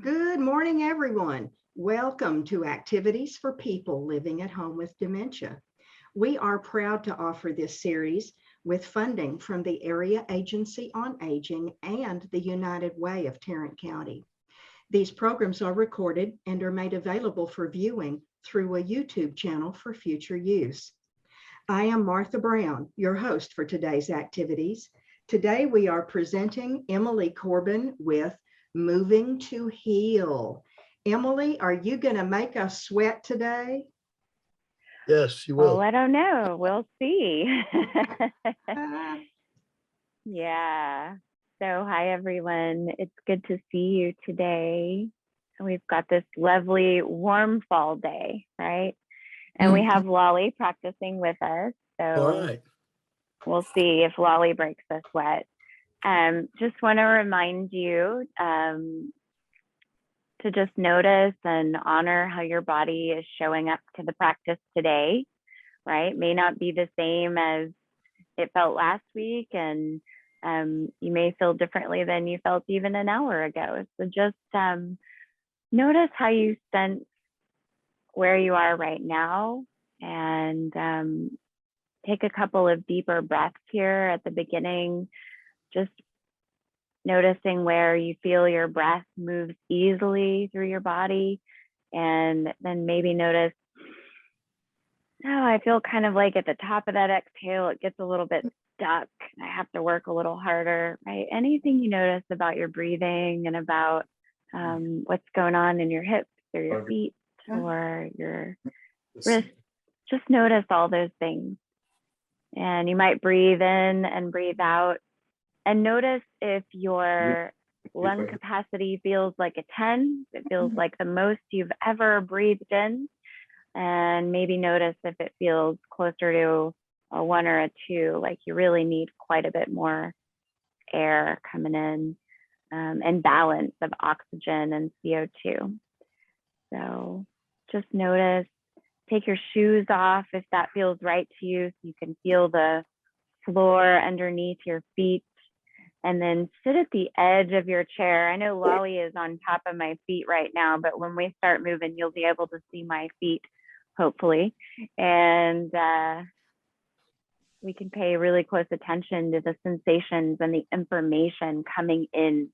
Good morning, everyone. Welcome to Activities for People Living at Home with Dementia. We are proud to offer this series with funding from the Area Agency on Aging and the United Way of Tarrant County. These programs are recorded and are made available for viewing through a YouTube channel for future use. I am Martha Brown, your host for today's activities. Today we are presenting Emily Corbin with Moving to Heal. Emily, are you going to make us sweat today? Yes, you will. Oh, I don't know. We'll see. Yeah. So hi, everyone. It's good to see you today. We've got this lovely warm fall day, right? And we have Lolly practicing with us. So All right. we'll see if Lolly breaks a sweat. Just want to remind you to just notice and honor how your body is showing up to the practice today, right? May not be the same as it felt last week, and you may feel differently than you felt even an hour ago. So just notice how you sense where you are right now, and take a couple of deeper breaths here at the beginning, just noticing where you feel your breath moves easily through your body, and then maybe notice, oh, I feel kind of like at the top of that exhale, it gets a little bit stuck. I have to work a little harder, right? Anything you notice about your breathing and about what's going on in your hips or your feet or your wrists, just notice all those things. And you might breathe in and breathe out. And notice if your lung capacity feels like a 10, it feels like the most you've ever breathed in. And maybe notice if it feels closer to a 1 or a 2, like you really need quite a bit more air coming in, and balance of oxygen and CO2. So just notice, take your shoes off if that feels right to you, so you can feel the floor underneath your feet. And then sit at the edge of your chair. I know Lolly is on top of my feet right now, but when we start moving, you'll be able to see my feet, hopefully. And we can pay really close attention to the sensations and the information coming in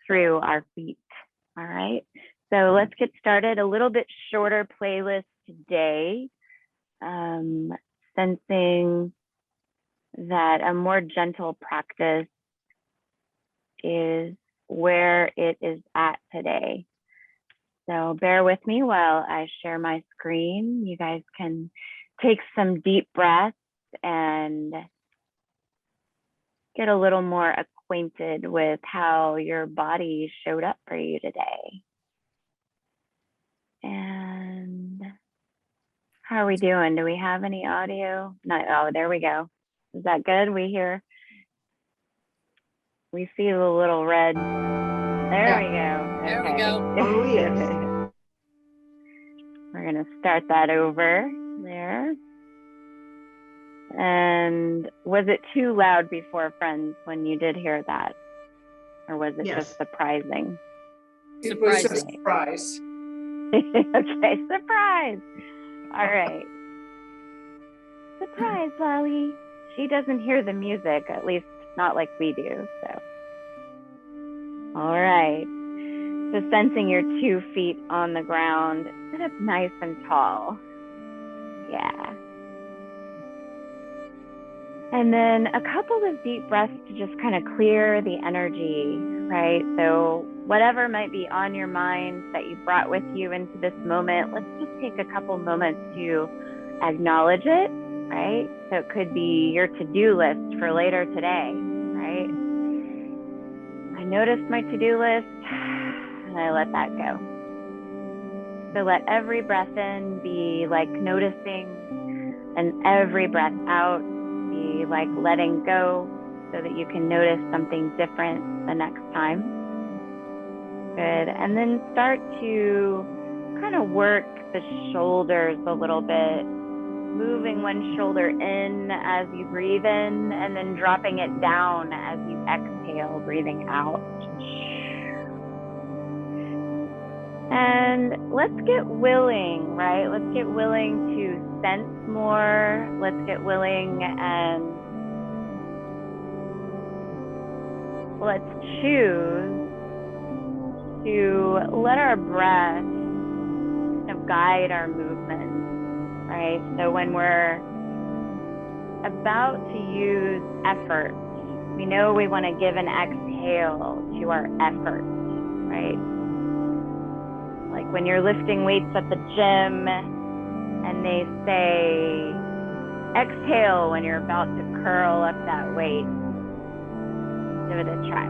through our feet. All right. So let's get started. A little bit shorter playlist today. Sensing that a more gentle practice is where it is at today. So bear with me while I share my screen. You guys can take some deep breaths and get a little more acquainted with how your body showed up for you today. And how are we doing? Do we have any audio? No, oh, there we go. Is that good? We see the little red. There we go. There okay. we go. Oh, yes. We're going to start that over there. And was it too loud before, friends, when you did hear that? Or was it just surprising? It was a surprise. Okay, surprise. All right. Surprise, Lolly. She doesn't hear the music, at least not like we do, so. All right. So sensing your 2 feet on the ground, sit up nice and tall. Yeah. And then a couple of deep breaths to just kind of clear the energy, right? So whatever might be on your mind that you brought with you into this moment, let's just take a couple moments to acknowledge it, right? So it could be your to-do list for later today, right? I noticed my to-do list and I let that go. So let every breath in be like noticing, and every breath out be like letting go, so that you can notice something different the next time. Good. And then start to kind of work the shoulders a little bit, moving one shoulder in as you breathe in, and then dropping it down as you exhale, breathing out. And let's get willing, right? Let's get willing to sense more. Let's get willing and let's choose to let our breath kind of guide our movement, right? So when we're about to use effort, we know we want to give an exhale to our effort, right? Like when you're lifting weights at the gym and they say, exhale when you're about to curl up that weight. Give it a try.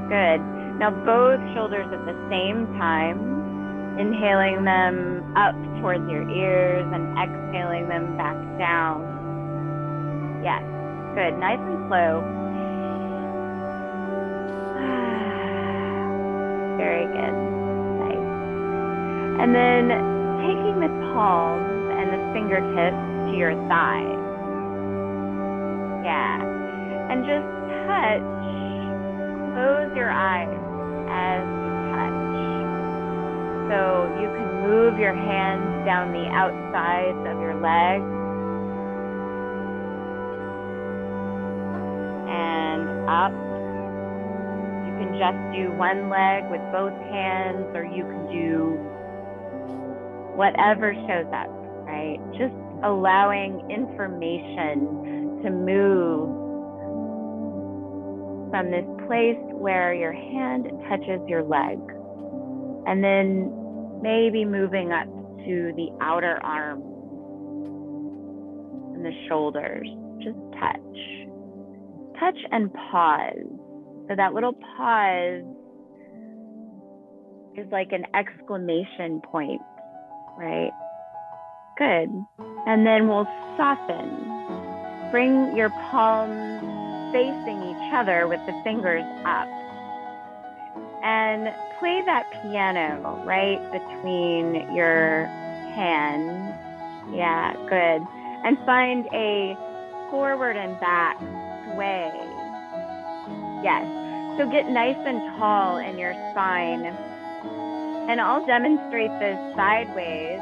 Good. Now both shoulders at the same time, inhaling them up towards your ears and exhaling them back down. Yes, good. Nice and slow. Very good. Nice. And then taking the palms and the fingertips to your thighs. Yeah. And just touch. Close your eyes as you touch. So you can move your hands down the outsides of your legs. And up. You can just do one leg with both hands, or you can do whatever shows up, right? Just allowing information to move from this place where your hand touches your leg, and then maybe moving up to the outer arm and the shoulders. Just touch and pause. So that little pause is like an exclamation point, right? Good. And then we'll soften. Bring your palms facing each other with the fingers up. And play that piano right between your hands. Yeah, good. And find a forward and back sway. Yes. So get nice and tall in your spine. And I'll demonstrate this sideways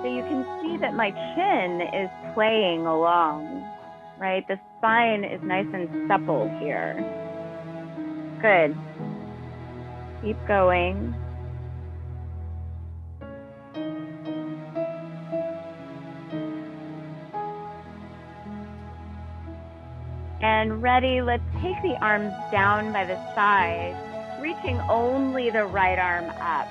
so you can see that my chin is playing along, right? The spine is nice and supple here. Good. Keep going. And ready, let's take the arms down by the side, reaching only the right arm up.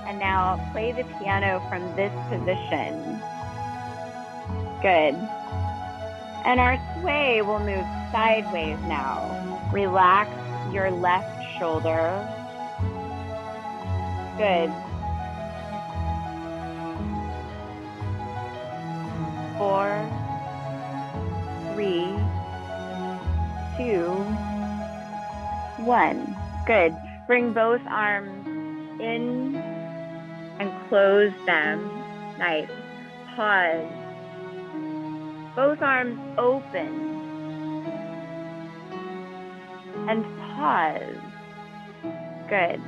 And now play the piano from this position. Good. And our sway will move sideways now. Relax your left shoulder. Good. 4, 3, 2, 1. Good. Bring both arms in and close them. Nice. Pause. Both arms open. And pause. Good.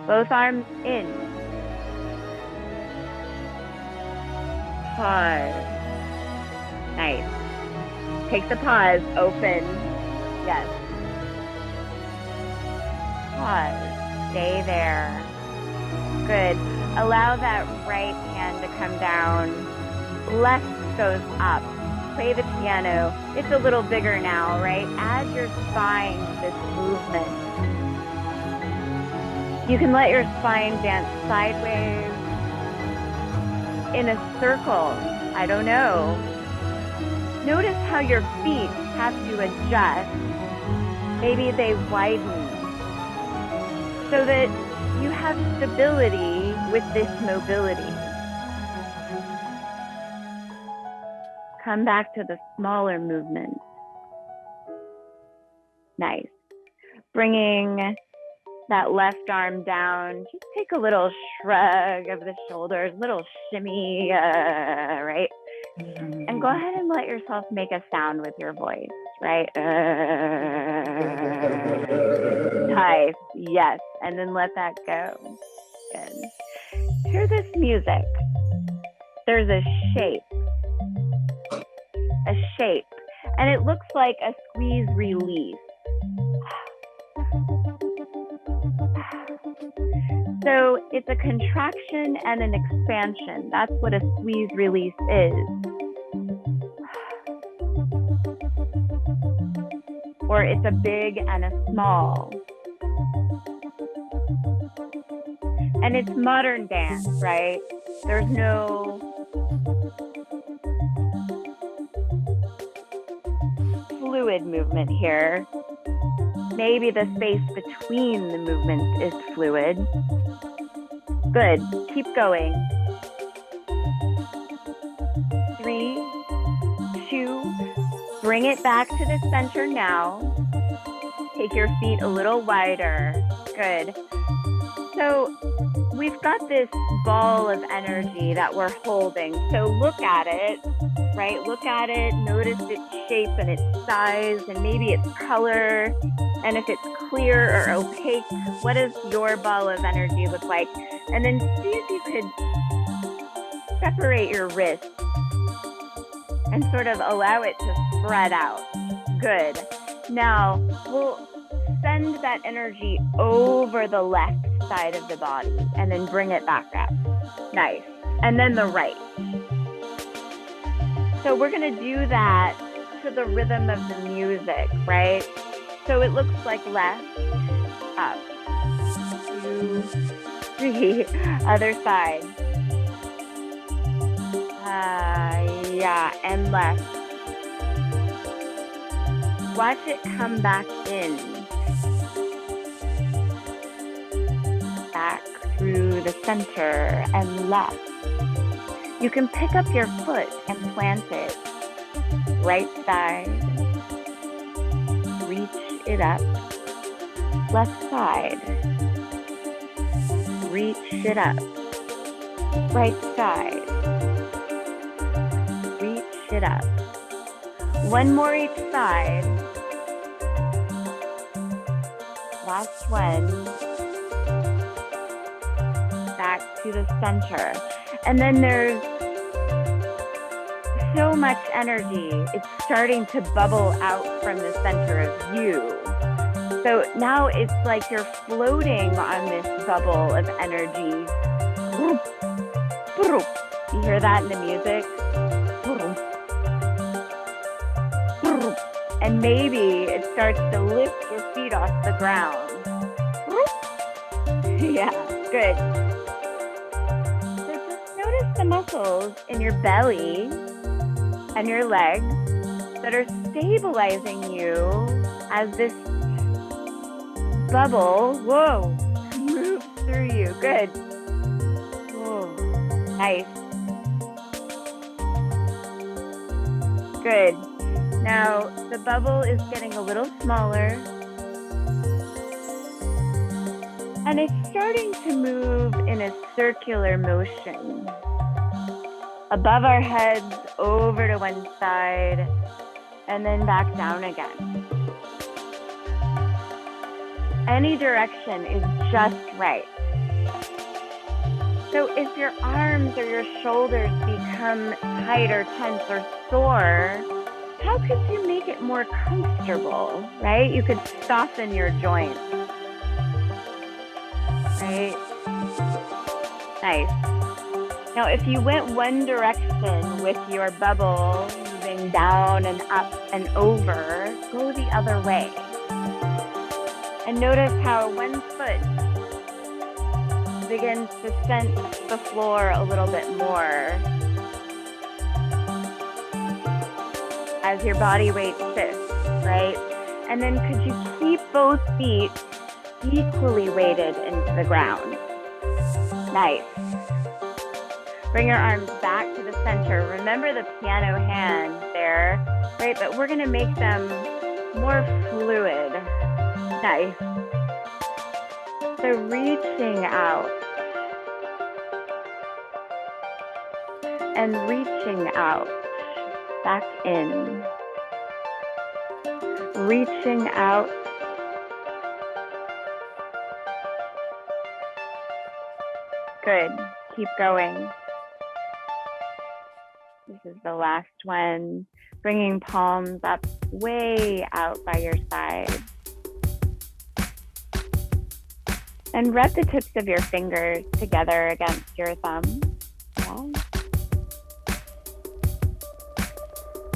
Both arms in. Pause. Nice. Take the pause. Open. Yes. Pause. Stay there. Good. Allow that right hand to come down. Left goes up. Play the piano. It's a little bigger now, right? Add your spine to this movement. You can let your spine dance sideways, in a circle. I don't know. Notice how your feet have to adjust. Maybe they widen so that you have stability with this mobility. Come back to the smaller movement. Nice. Bringing that left arm down. Just take a little shrug of the shoulders, little shimmy, right? And go ahead and let yourself make a sound with your voice, right? Yes, and then let that go. Good. Hear this music. There's a shape, and it looks like a squeeze release. So it's a contraction and an expansion. That's what a squeeze release is. Or it's a big and a small. And it's modern dance, right? There's no fluid movement here. Maybe the space between the movements is fluid. Good, keep going. 3, 2, bring it back to the center now. Take your feet a little wider. Good. So we've got this ball of energy that we're holding. So look at it, right? Look at it, notice its shape and its size and maybe its color. And if it's clear or opaque, what does your ball of energy look like? And then see if you could separate your wrist and sort of allow it to spread out. Good. Now we'll send that energy over the left side of the body and then bring it back up. Nice. And then the right. So we're going to do that to the rhythm of the music, right? So it looks like left, up, 2, 3, other side. Yeah, and left. Watch it come back in. Back through the center and left. You can pick up your foot and plant it. Right side. Reach it up. Left side. Reach it up. Right side. Reach it up. One more each side. Last one. Back to the center. And then there's so much energy. It's starting to bubble out from the center of you. So now it's like you're floating on this bubble of energy. You hear that in the music? And maybe it starts to lift your feet off the ground. Yeah, good. So just notice the muscles in your belly and your legs that are stabilizing you as this bubble, moves through you. Good. Whoa, nice. Good. Now, the bubble is getting a little smaller. And it's starting to move in a circular motion. Above our heads, over to one side, and then back down again. Any direction is just right. So if your arms or your shoulders become tight or tense or sore, how could you make it more comfortable, right? You could soften your joints, right? Nice. Now, if you went one direction with your bubble moving down and up and over, go the other way. And notice how one foot begins to sense the floor a little bit more as your body weight shifts, right? And then could you keep both feet equally weighted into the ground? Nice. Bring your arms back to the center. Remember the piano hand there, right? But we're gonna make them more fluid. Nice. So reaching out and reaching out, back in. Reaching out Good. Keep going. This is the last one. Bringing palms up way out by your side. And rub the tips of your fingers together against your thumb. Yeah.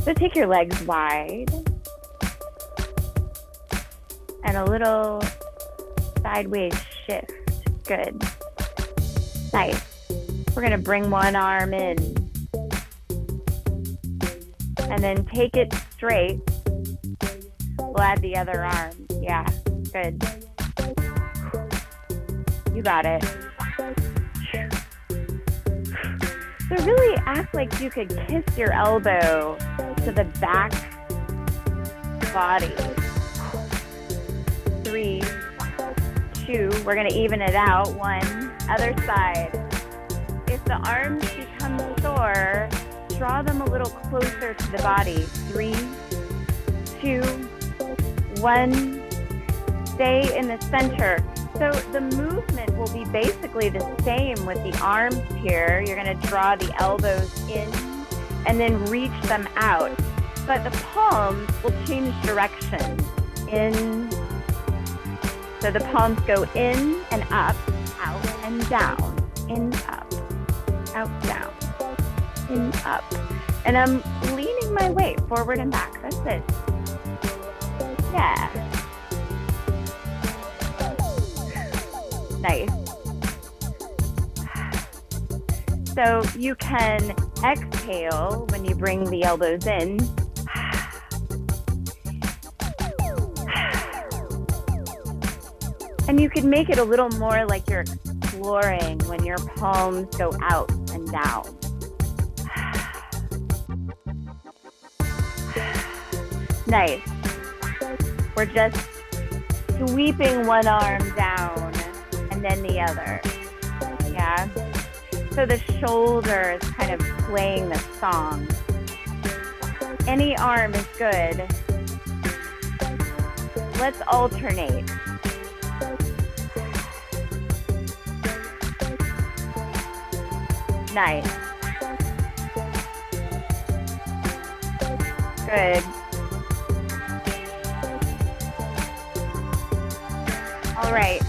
So take your legs wide. And a little sideways shift. Good. Nice. We're going to bring one arm in. And then take it straight. We'll add the other arm. Yeah, good. You got it. So really act like you could kiss your elbow to the back body. 3, 2, we're gonna even it out. 1, other side. If the arms become sore, draw them a little closer to the body. 3, 2, 1. Stay in the center. So the movement will be basically the same with the arms here. You're going to draw the elbows in and then reach them out. But the palms will change direction. In. So the palms go in and up, out and down. In, up, out, down. In, up. And I'm leaning my weight forward and back. That's it. Yeah. Nice. So you can exhale when you bring the elbows in. And you can make it a little more like you're exploring when your palms go out and down. Nice. We're just sweeping one arm down and then the other. Yeah. So the shoulder is kind of playing the song. Any arm is good. Let's alternate. Nice. Good. All right.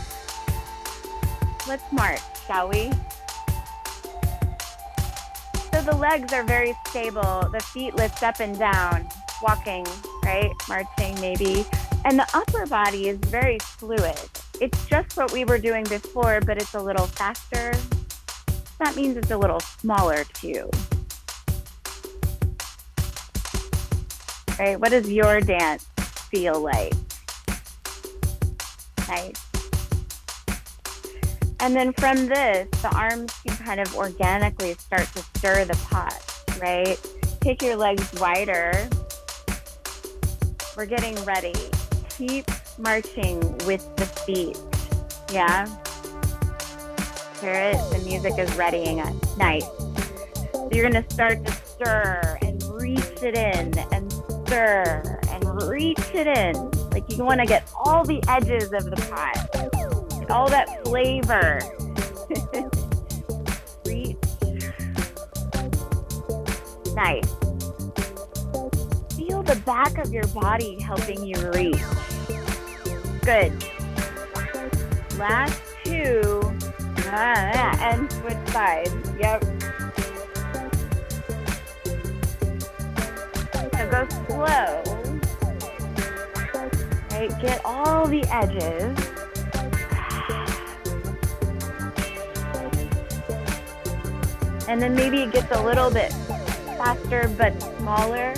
Let's march, shall we? So the legs are very stable. The feet lift up and down, walking, right? Marching maybe. And the upper body is very fluid. It's just what we were doing before, but it's a little faster. That means it's a little smaller too. Right? What does your dance feel like? Nice. And then from this, the arms can kind of organically start to stir the pot, right? Take your legs wider. We're getting ready. Keep marching with the feet. Yeah? Hear it? The music is readying us. Nice. So you're going to start to stir and reach it in and stir and reach it in. Like you want to get all the edges of the pot. All that flavor. Reach. Nice. Feel the back of your body helping you reach. Good. Last 2. And switch sides. Yep. So go slow. Right, get all the edges. And then maybe it gets a little bit faster but smaller.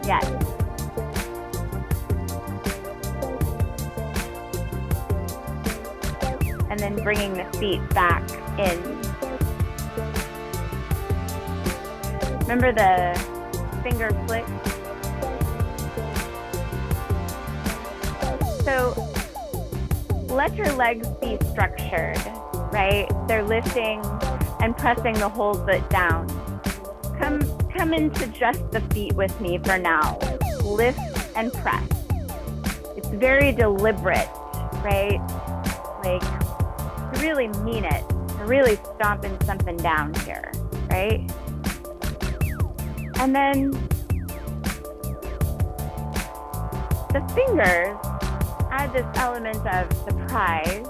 Yes. And then bringing the feet back in. Remember the finger flick? So let your legs be structured. Right? They're lifting and pressing the whole foot down. Come into just the feet with me for now. Lift and press. It's very deliberate, right? Like really mean it. We're really stomping something down here, right? And then the fingers add this element of surprise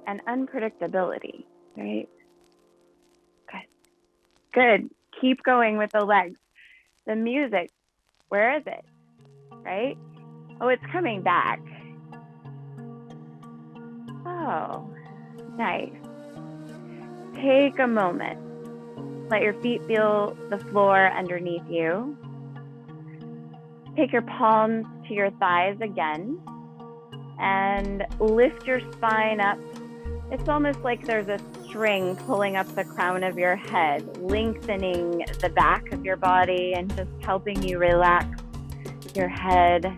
and unpredictability, right? Good. Keep going with the legs. The music, where is it? Right? Oh, it's coming back. Oh, nice. Take a moment. Let your feet feel the floor underneath you. Take your palms to your thighs again and lift your spine up. It's almost like there's a string pulling up the crown of your head, lengthening the back of your body and just helping you relax your head.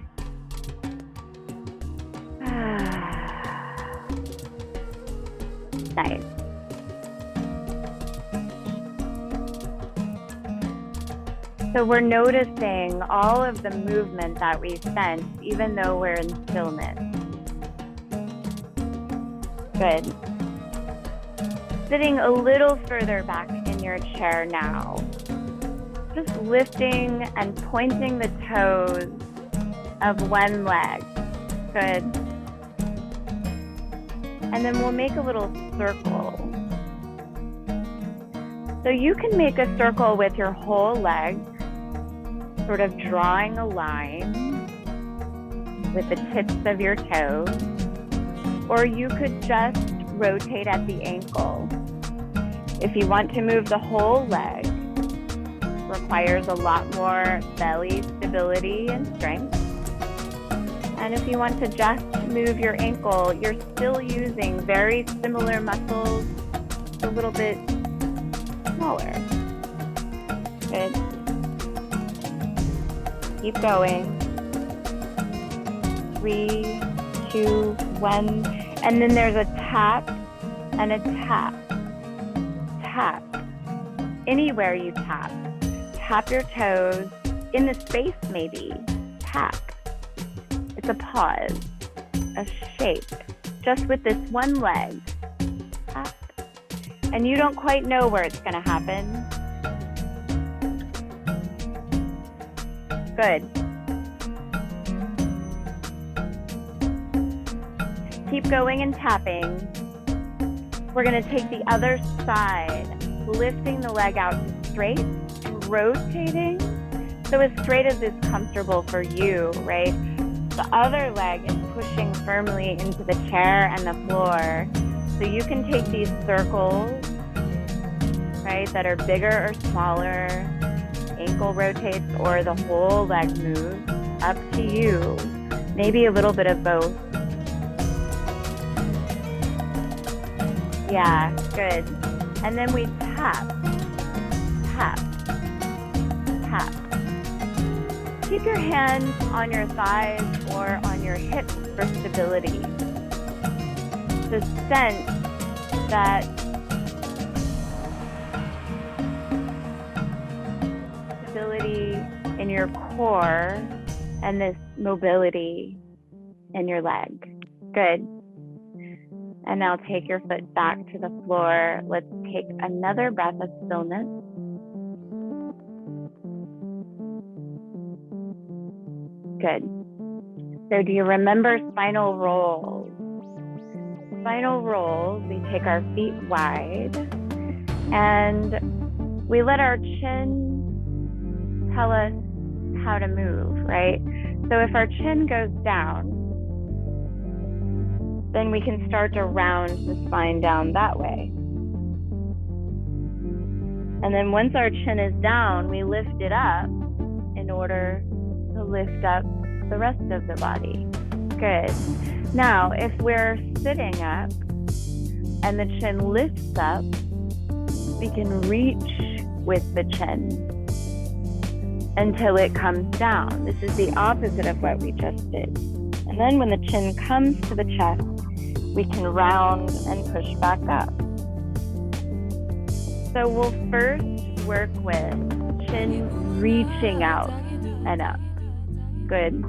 Nice. So we're noticing all of the movement that we sense, even though we're in stillness. Good. Sitting a little further back in your chair now. Just lifting and pointing the toes of one leg. Good. And then we'll make a little circle. So you can make a circle with your whole leg, sort of drawing a line with the tips of your toes, or you could just rotate at the ankle. If you want to move the whole leg, requires a lot more belly stability and strength. And if you want to just move your ankle, you're still using very similar muscles, a little bit smaller. Good. Keep going. 3, 2, 1. And then there's a tap and a tap. Tap. Anywhere you tap. Tap your toes. In the space, maybe. Tap. It's a pause. A shape. Just with this one leg. Tap. And you don't quite know where it's going to happen. Good. Keep going and tapping. We're going to take the other side, lifting the leg out straight and rotating. So as straight as is comfortable for you, right? The other leg is pushing firmly into the chair and the floor. So you can take these circles, right, that are bigger or smaller, ankle rotates, or the whole leg moves, up to you. Maybe a little bit of both. Yeah, good. And then we tap, tap, tap. Keep your hands on your thighs or on your hips for stability. To sense that stability in your core and this mobility in your leg. Good. And now take your foot back to the floor. Let's take another breath of stillness. Good. So do you remember spinal rolls? Spinal rolls, we take our feet wide and we let our chin tell us how to move, right? So if our chin goes down, then we can start to round the spine down that way. And then once our chin is down, we lift it up in order to lift up the rest of the body. Good. Now, if we're sitting up and the chin lifts up, we can reach with the chin until it comes down. This is the opposite of what we just did. And then when the chin comes to the chest, we can round and push back up. So we'll first work with chin reaching out and up. Good.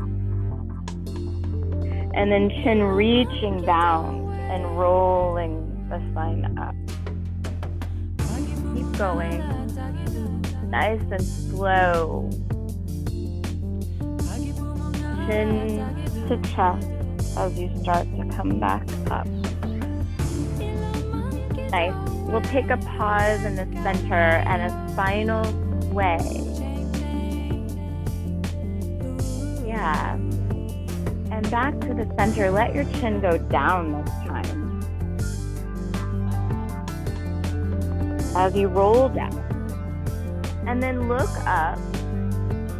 And then chin reaching down and rolling the spine up. Keep going. Nice and slow. Chin to chest as you start to come back up. Nice. We'll take a pause in the center and a spinal sway. Yeah. And back to the center. Let your chin go down this time. As you roll down. And then look up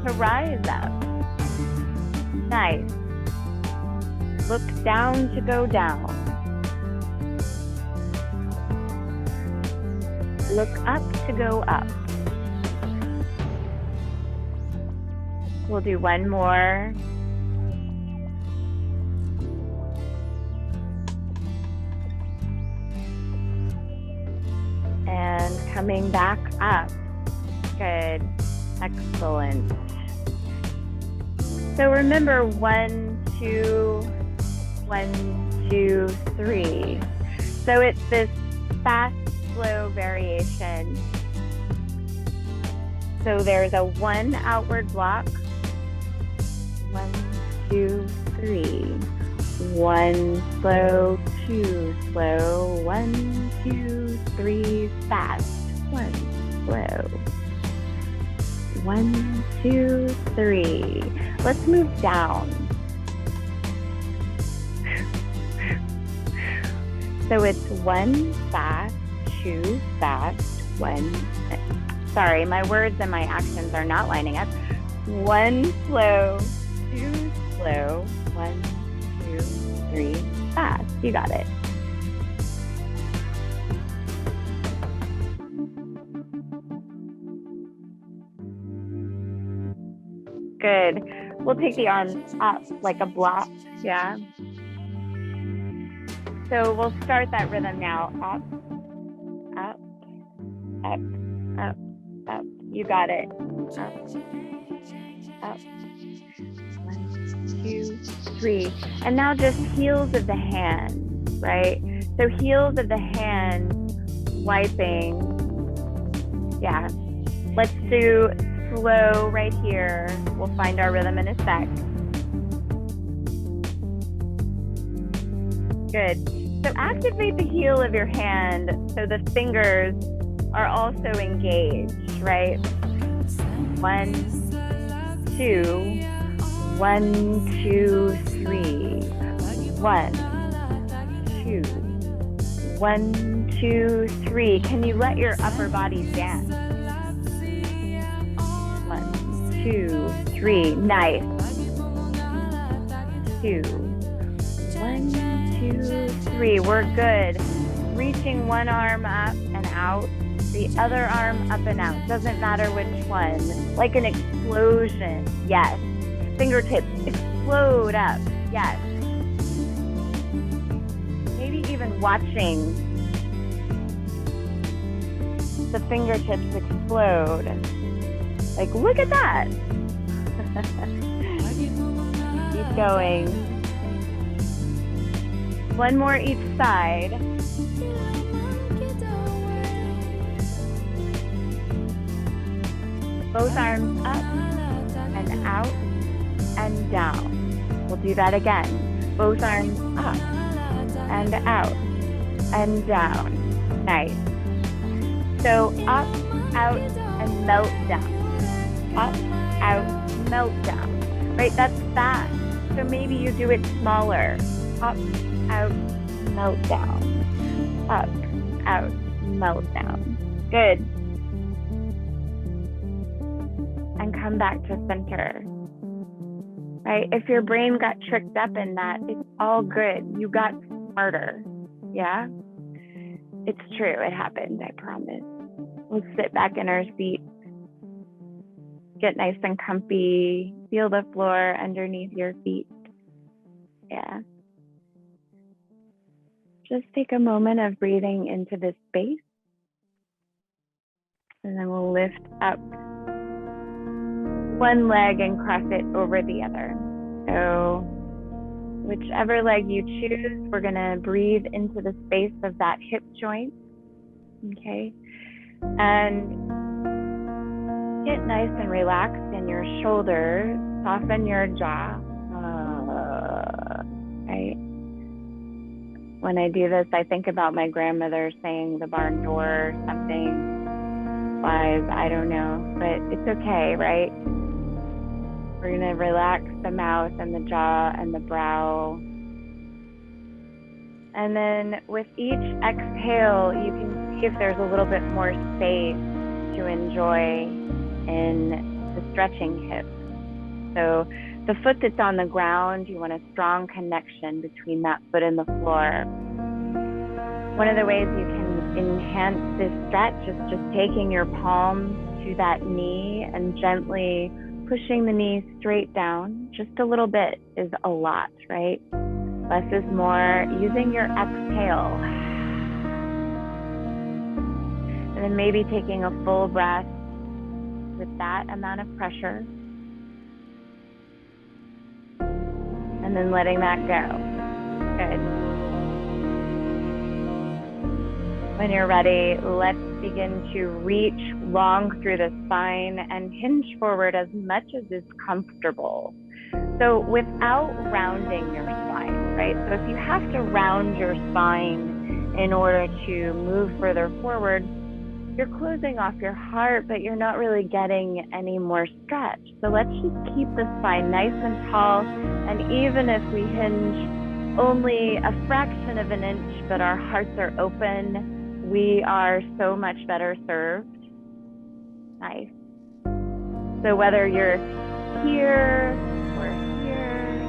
to rise up. Nice. Look down to go down. Look up to go up. We'll do one more. And coming back up. Good. Excellent. So remember 1, 2, 1, 2, 3. So it's this fast, slow variation. So there's a 1 outward block. 1, 2, 3. 1 slow, 2 slow. 1, 2, 3 fast. 1 slow. 1, 2, 3. Let's move down. So it's 1 fast, 2 fast, 1. Sorry, my words and my actions are not lining up. 1 slow, 2 slow, 1, 2, 3 fast. You got it. Good. We'll take the arms up like a block. Yeah. So we'll start that rhythm now. Up, up, up, up, up. You got it. Up, up. 1, 2, 3. And now just heels of the hand, right? So heels of the hand wiping. Yeah. Let's do slow right here. We'll find our rhythm in a sec. Good. So activate the heel of your hand so the fingers are also engaged, right? 1, 2, 1, 2, 3. 1, 2, 1, 2, 3. Can you let your upper body dance? 1, 2, 3. Nice. 2, 1, 2, 3. We're good. Reaching one arm up and out, the other arm up and out. Doesn't matter which one. Like an explosion. Yes. Fingertips explode up. Yes. Maybe even watching the fingertips explode. Like, look at that. Keep going. One more each side. Both arms up and out and down. We'll do that again. Both arms up and out and down. Nice. So up, out, and melt down. Up, out, melt down. Right, that's fast. So maybe you do it smaller. Up, out, melt down. Up, out, melt down. Good. And come back to center. Right? If your brain got tricked up in that, it's all good. You got smarter. Yeah? It's true. It happened. I promise. We'll sit back in our seat. Get nice and comfy. Feel the floor underneath your feet. Yeah. Just take a moment of breathing into this space. And then we'll lift up one leg and cross it over the other. So Whichever leg you choose, we're gonna breathe into the space of that hip joint, okay? And get nice and relaxed in your shoulders, soften your jaw, right? When I do this, I think about my grandmother saying the barn door, something wise, I don't know, but it's okay, right? We're gonna relax the mouth and the jaw and the brow. And then with each exhale, you can see if there's a little bit more space to enjoy in the stretching hips. So the foot that's on the ground, you want a strong connection between that foot and the floor. One of the ways you can enhance this stretch is just taking your palms to that knee and gently pushing the knee straight down. Just a little bit is a lot, right? Less is more. Using your exhale. And then maybe taking a full breath with that amount of pressure. And then letting that go. Good. When you're ready, let's begin to reach long through the spine and hinge forward as much as is comfortable. So without rounding your spine, right? So if you have to round your spine in order to move further forward, you're closing off your heart, but you're not really getting any more stretch. So let's just keep the spine nice and tall. And even if we hinge only a fraction of an inch, but our hearts are open, we are so much better served. Nice. So whether you're here or here,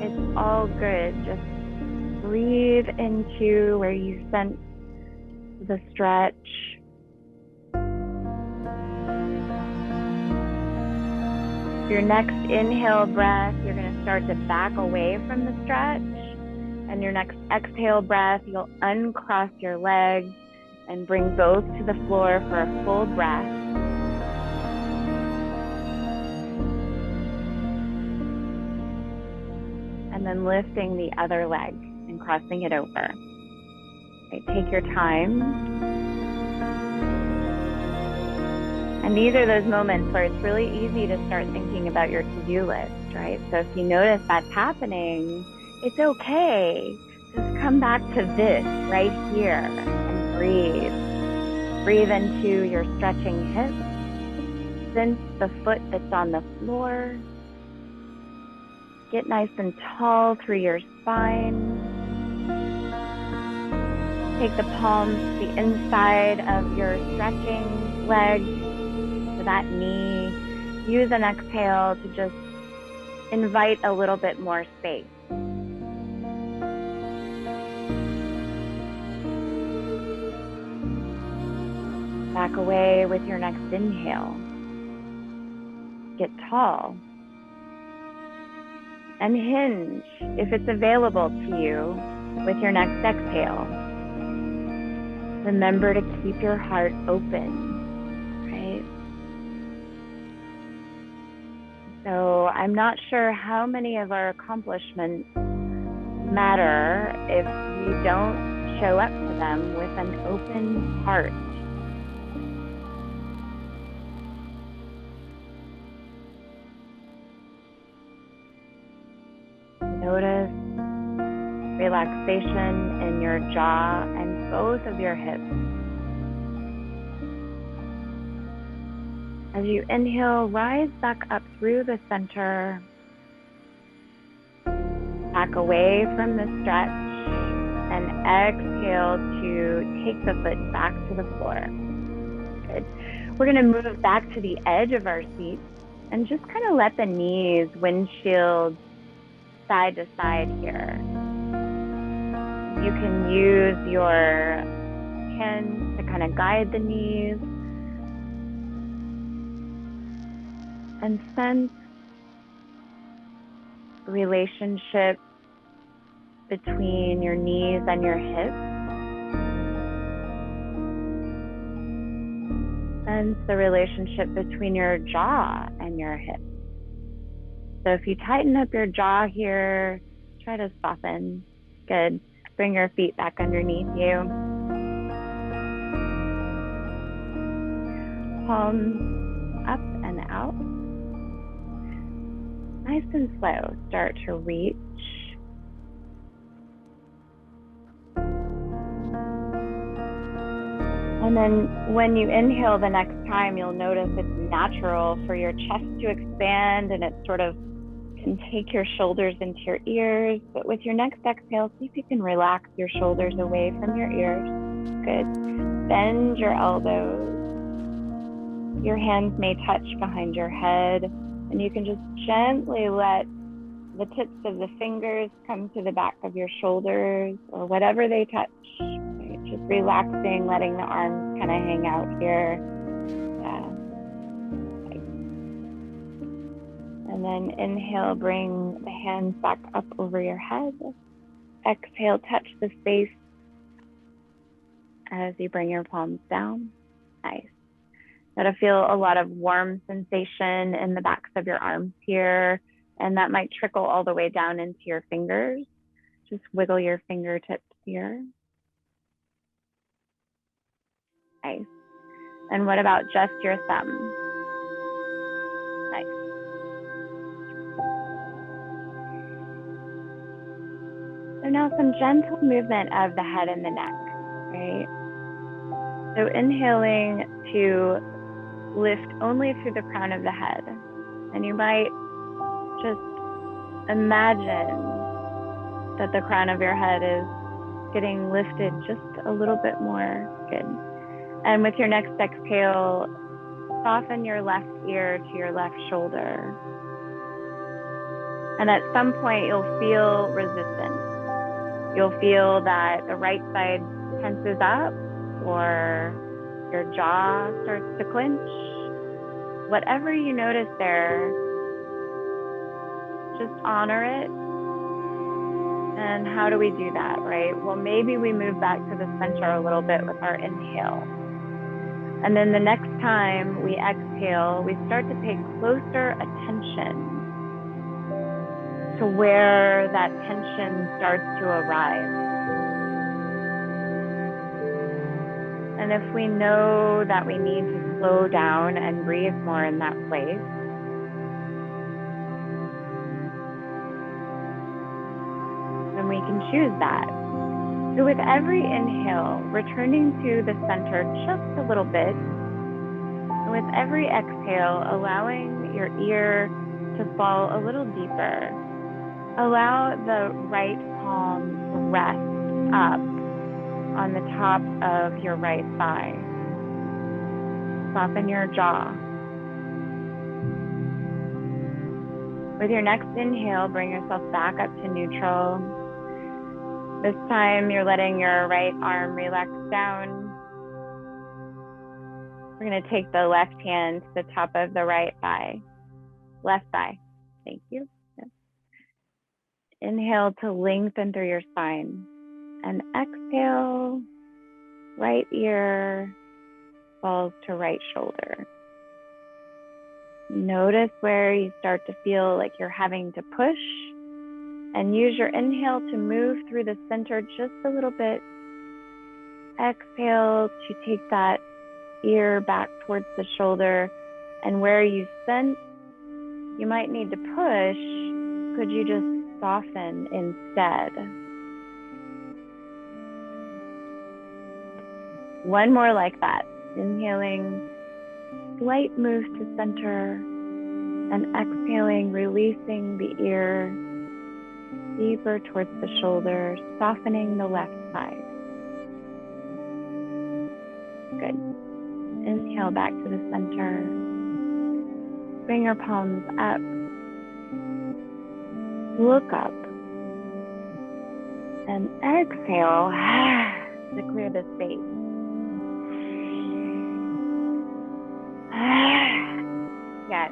it's all good. Just breathe into where you sense the stretch. Your next inhale breath, you're going to start to back away from the stretch. And your next exhale breath, you'll uncross your legs and bring both to the floor for a full breath. And then lifting the other leg and crossing it over. Okay, take your time. And these are those moments where it's really easy to start thinking about your to-do list, right? So if you notice that's happening, it's okay. Just come back to this right here and breathe. Breathe into your stretching hips. Sense the foot that's on the floor. Get nice and tall through your spine. Take the palms to the inside of your stretching leg, to that knee. Use an exhale to just invite a little bit more space. Back away with your next inhale. Get tall. And hinge, if it's available to you, with your next exhale. Remember to keep your heart open, right? So I'm not sure how many of our accomplishments matter if we don't show up to them with an open heart. Notice relaxation in your jaw and both of your hips. As you inhale, rise back up through the center, back away from the stretch, and exhale to take the foot back to the floor. Good. We're going to move back to the edge of our seat and just kind of let the knees windshield side to side here. You can use your hands to kind of guide the knees and sense relationship between your knees and your hips. Sense the relationship between your jaw and your hips. So if you tighten up your jaw here, try to soften. Good. Bring your feet back underneath you. Palms up and out. Nice and slow. Start to reach. And then when you inhale the next time, you'll notice it's natural for your chest to expand, and it sort of can take your shoulders into your ears. But with your next exhale, see if you can relax your shoulders away from your ears. Good. Bend your elbows. Your hands may touch behind your head, and you can just gently let the tips of the fingers come to the back of your shoulders, or whatever they touch. Right? Just relaxing, letting the arms kind of hang out here. Yeah. And then inhale, bring the hands back up over your head. Exhale, touch the space as you bring your palms down. Nice. Gotta feel a lot of warm sensation in the backs of your arms here, and that might trickle all the way down into your fingers. Just wiggle your fingertips here. Nice. And what about just your thumb? Nice. So now some gentle movement of the head and the neck, right? So inhaling to lift only through the crown of the head. And you might just imagine that the crown of your head is getting lifted just a little bit more. Good. And with your next exhale, soften your left ear to your left shoulder. And at some point, you'll feel resistance. You'll feel that the right side tenses up, or your jaw starts to clench. Whatever you notice there, just honor it. And how do we do that, right? Well, maybe we move back to the center a little bit with our inhale. And then the next time we exhale, we start to pay closer attention to where that tension starts to arise. And if we know that we need to slow down and breathe more in that place, then we can choose that. So with every inhale, returning to the center just a little bit, and with every exhale, allowing your ear to fall a little deeper. Allow the right palm to rest up on the top of your right thigh. Soften your jaw. With your next inhale, bring yourself back up to neutral. This time, you're letting your right arm relax down. We're going to take the left hand to the top of the right thigh. Left thigh. Thank you. Yes. Inhale to lengthen through your spine. And exhale, right ear falls to right shoulder. Notice where you start to feel like you're having to push, and use your inhale to move through the center just a little bit. Exhale to take that ear back towards the shoulder, and where you sense you might need to push, could you just soften instead? One more like that. Inhaling, slight move to center, and exhaling, releasing the ear deeper towards the shoulder, softening the left side. Good. Inhale back to the center. Bring your palms up. Look up. And exhale to clear the space. Yes.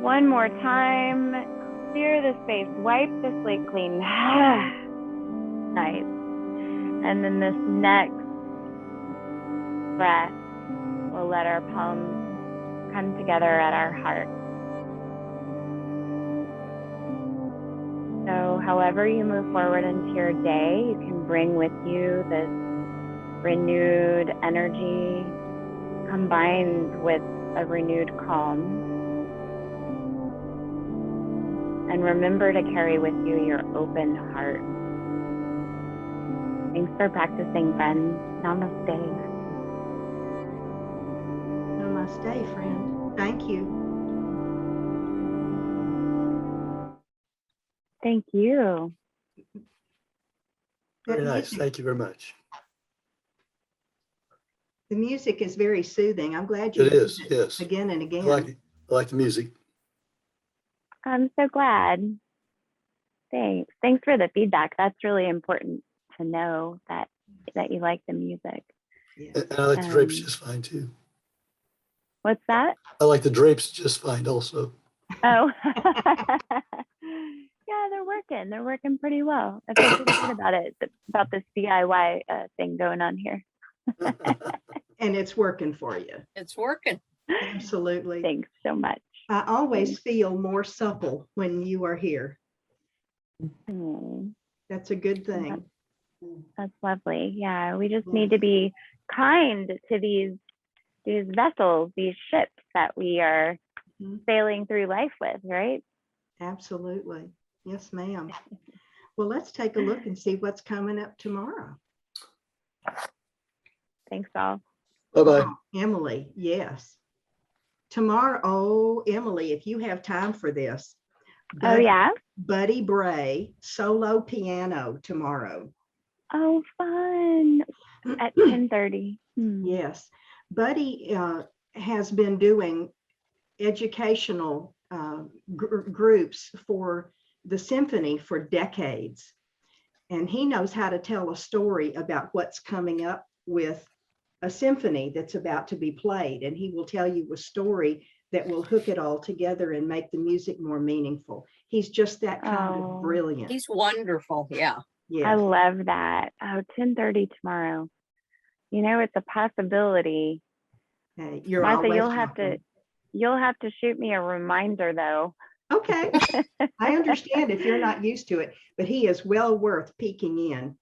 One more time. Clear the space. Wipe the slate clean. Nice. And then this next breath, we'll let our palms come together at our heart. So however you move forward into your day, you can bring with you this renewed energy combined with a renewed calm. And remember to carry with you your open heart. Thanks for practicing, friends. Namaste. Namaste, friend. Thank you. Thank you. Very That nice. music- Thank you very much. The music is very soothing. I'm glad you It is, used yes. again and I again. like it. I like the music. I'm so glad. Thanks. Thanks for the feedback. That's really important to know that you like the music. Yes. And I like the drapes just fine too. What's that? I like the drapes just fine also. Oh, yeah, they're working. They're working pretty well. I feel pretty good about it, about this DIY thing going on here. And it's working for you. It's working. Absolutely. Thanks so much. I always feel more supple when you are here. That's a good thing. That's lovely. Yeah, we just need to be kind to these vessels, these ships that we are sailing through life with, right? Absolutely. Yes, ma'am. Well, let's take a look and see what's coming up tomorrow. Thanks all. Bye-bye. Emily, yes. Tomorrow, oh, Emily, if you have time for this. Oh, yeah? Buddy Bray, solo piano tomorrow. Oh, fun. At 10:30. Yes. Buddy has been doing educational groups for the symphony for decades. And he knows how to tell a story about what's coming up with a symphony that's about to be played. And he will tell you a story that will hook it all together and make the music more meaningful. He's just that kind of brilliant. He's wonderful. Yeah. Yes. I love that. Oh, 10:30 tomorrow. You know, it's a possibility. You're Martha, always you'll have to shoot me a reminder though. Okay. I understand if you're not used to it, but he is well worth peeking in.